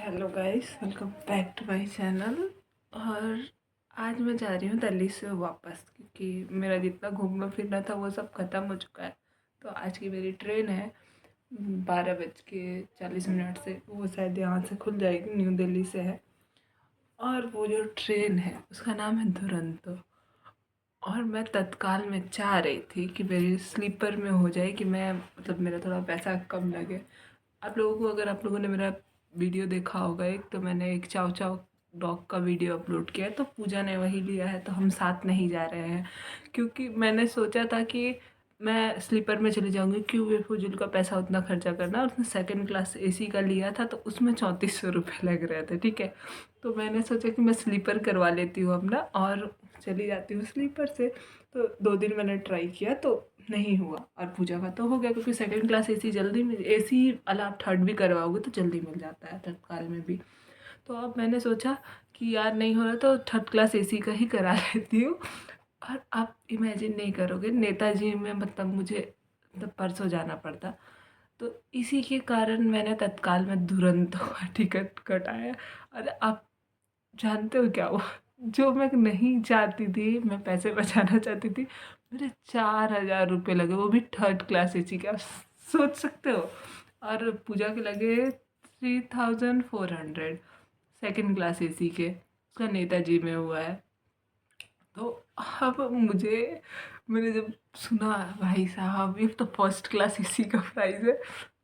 Hello guys, welcome back to my channel. और आज मैं जा रही हूँ दिल्ली से वापस, क्योंकि मेरा जितना घूमना फिरना था वो सब ख़त्म हो चुका है। तो आज की मेरी ट्रेन है 12:40 से। वो शायद यहाँ से खुल जाएगी, न्यू दिल्ली से है। और वो जो ट्रेन है उसका नाम है दुरंतो। और मैं तत्काल में चाह रही थी कि मेरी स्लीपर में हो जाए, कि मैं मतलब मेरा थोड़ा पैसा कम लगे। आप लोगों को, अगर आप लोगों ने मेरा वीडियो देखा होगा, एक तो मैंने एक चाव चाव डॉग का वीडियो अपलोड किया है, तो पूजा ने वही लिया है, तो हम साथ नहीं जा रहे हैं। क्योंकि मैंने सोचा था कि मैं स्लीपर में चली जाऊंगी, क्यों बेफजूल का पैसा उतना खर्चा करना। और उसने सेकंड क्लास एसी का लिया था, तो उसमें 3400 रुपये लग रहे थे, ठीक है। तो मैंने सोचा कि मैं स्लीपर करवा लेती हूँ अपना और चली जाती हूँ स्लीपर से। तो 2 दिन मैंने ट्राई किया तो नहीं हुआ, और पूजा का तो हो गया, क्योंकि सेकंड क्लास एसी जल्दी मिल, एसी वाला आप थर्ड भी करवाओगे तो जल्दी मिल जाता है तत्काल में भी। तो अब मैंने सोचा कि यार नहीं हो रहा तो थर्ड क्लास एसी का ही करा लेती हूँ। और आप इमेजिन नहीं करोगे, नेताजी में मतलब मुझे मतलब परसों जाना पड़ता। तो इसी के कारण मैंने तत्काल में दुरंतो का टिकट कटाया। और आप जानते हो क्या हुआ? जो मैं नहीं चाहती थी, मैं पैसे बचाना चाहती थी, मेरे 4000 रुपये लगे, वो भी थर्ड क्लास एसी के। आप सोच सकते हो। और पूजा के लगे 3400 सेकंड क्लास एसी के। उसका नेताजी में हुआ है। तो अब मैंने जब सुना, भाई साहब ये तो फर्स्ट क्लास एसी का प्राइस है।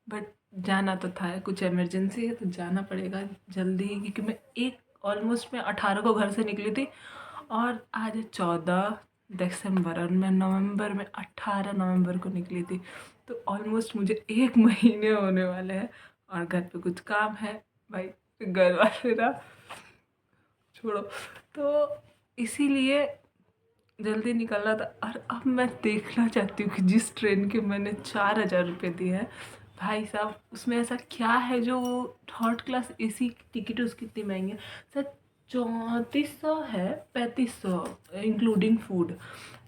बट जाना तो था, कुछ इमरजेंसी है तो जाना पड़ेगा जल्दी ही, क्योंकि मैं एक ऑलमोस्ट मैं 18 को घर से निकली थी, और आज 14 दिसंबर, और मैं नवंबर में 18 नवंबर को निकली थी। तो ऑलमोस्ट मुझे 1 महीने होने वाले हैं। और घर पे कुछ काम है, भाई घर वाले ना, छोड़ो। तो इसीलिए जल्दी निकलना था। और अब मैं देखना चाहती हूँ कि जिस ट्रेन के मैंने 4000 रुपये दिए हैं, भाई साहब उसमें ऐसा क्या है जो थर्ड क्लास एसी की टिकट उसकी इतनी महंगी है। सर 3400 है, 3500 इंक्लूडिंग फूड।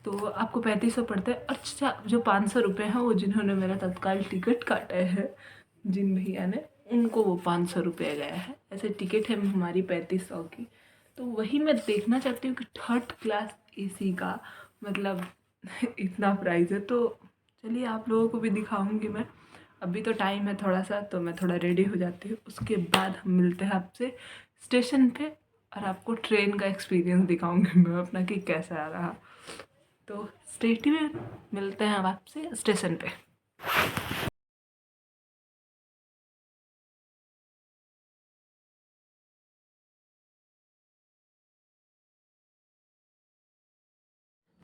तो आपको 3500 पड़ता है। अच्छा, जो 500 रुपये हैं वो जिन्होंने मेरा तत्काल टिकट काटा है, जिन भैया ने, उनको वो 500 रुपये गया है। ऐसे टिकट है हमारी 3500 की। तो वही मैं देखना चाहती हूँ कि थर्ड क्लास एसी का मतलब इतना प्राइस है। तो चलिए आप लोगों को भी दिखाऊंगी मैं। अभी तो टाइम है थोड़ा सा, तो मैं थोड़ा रेडी हो जाती हूँ, उसके बाद हम मिलते हैं आपसे स्टेशन पे। और आपको ट्रेन का एक्सपीरियंस दिखाऊंगी मैं अपना कि कैसा रहा। तो स्टे ट्यून्ड, मिलते हैं अब आपसे स्टेशन पे।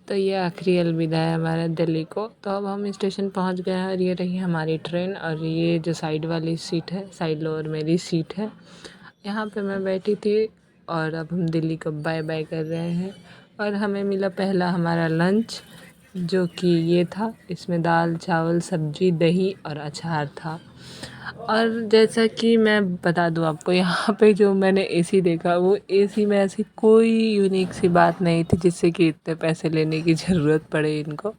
तो ये आखिरी अलविदा है हमारा दिल्ली को। तो अब हम स्टेशन पहुंच गए हैं, और ये रही हमारी ट्रेन। और ये जो साइड वाली सीट है, साइड लोअर मेरी सीट है, यहाँ पे मैं बैठी थी। और अब हम दिल्ली को बाय बाय कर रहे हैं। और हमें मिला पहला हमारा लंच, जो कि ये था। इसमें दाल चावल सब्जी दही और अचार था। और जैसा कि मैं बता दूं आपको, यहाँ पे जो मैंने एसी देखा, वो एसी में ऐसी कोई यूनिक सी बात नहीं थी जिससे कि इतने पैसे लेने की ज़रूरत पड़े इनको,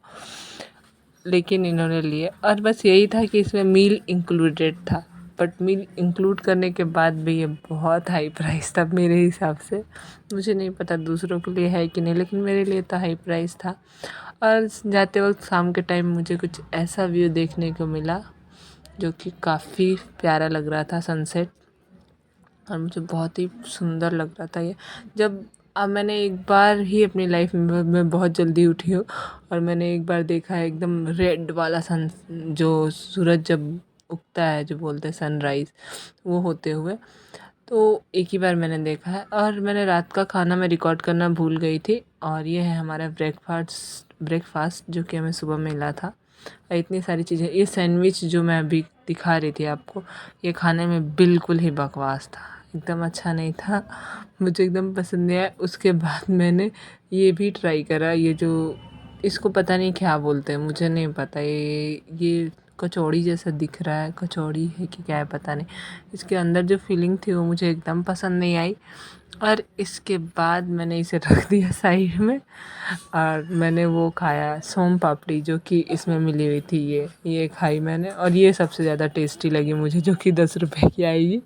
लेकिन इन्होंने लिए। और बस यही था कि इसमें मील इंक्लूडेड था। बट मील इंक्लूड करने के बाद भी ये बहुत हाई प्राइस था मेरे हिसाब से। मुझे नहीं पता दूसरों के लिए है कि नहीं, लेकिन मेरे लिए तो हाई प्राइस था। और जाते वक्त शाम के टाइम मुझे कुछ ऐसा व्यू देखने को मिला जो कि काफ़ी प्यारा लग रहा था, सनसेट। और मुझे बहुत ही सुंदर लग रहा था ये। जब अब मैंने एक बार ही अपनी लाइफ में, मैं बहुत जल्दी उठी हूँ, और मैंने एक बार देखा है एकदम रेड वाला सन, जो सूरज जब उगता है, जो बोलते हैं सनराइज़, वो होते हुए। तो एक ही बार मैंने देखा है। और मैंने रात का खाना मैं रिकॉर्ड करना भूल गई थी। और ये है हमारा ब्रेकफास्ट जो कि हमें सुबह मिला था। और इतनी सारी चीज़ें, ये सैंडविच जो मैं अभी दिखा रही थी आपको, ये खाने में बिल्कुल ही बकवास था, एकदम अच्छा नहीं था, मुझे एकदम पसंद नहीं आया। उसके बाद मैंने ये भी ट्राई करा, ये जो, इसको पता नहीं क्या बोलते हैं, मुझे नहीं पता, ये कचौड़ी जैसा दिख रहा है, कचौड़ी है कि क्या है पता नहीं। इसके अंदर जो फीलिंग थी वो मुझे एकदम पसंद नहीं आई और इसके बाद मैंने इसे रख दिया साइड में और मैंने वो खाया सोम पापड़ी जो कि इसमें मिली हुई थी। ये खाई मैंने और ये सबसे ज़्यादा टेस्टी लगी मुझे, जो कि 10 रुपए की आएगी।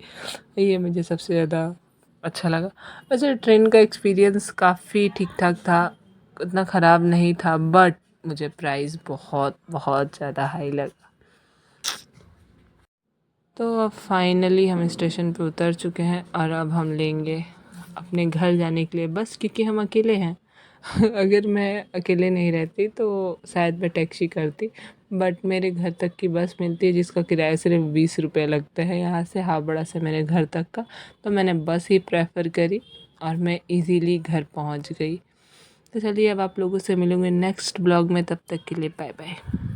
ये मुझे सबसे ज़्यादा अच्छा लगा। वैसे ट्रेन का एक्सपीरियंस काफ़ी ठीक ठाक था, उतना ख़राब नहीं था, बट मुझे प्राइस बहुत बहुत ज़्यादा हाई लगा। तो अब फाइनली हम स्टेशन पे उतर चुके हैं और अब हम लेंगे अपने घर जाने के लिए बस, क्योंकि हम अकेले हैं। अगर मैं अकेले नहीं रहती तो शायद मैं टैक्सी करती, बट मेरे घर तक की बस मिलती है जिसका किराया सिर्फ 20 रुपये लगता है यहाँ से हावड़ा से मेरे घर तक का। तो मैंने बस ही प्रेफर करी और मैं इजीली घर पहुँच गई। तो चलिए अब आप लोगों से मिलूँगी नेक्स्ट ब्लॉग में, तब तक के लिए बाय बाय।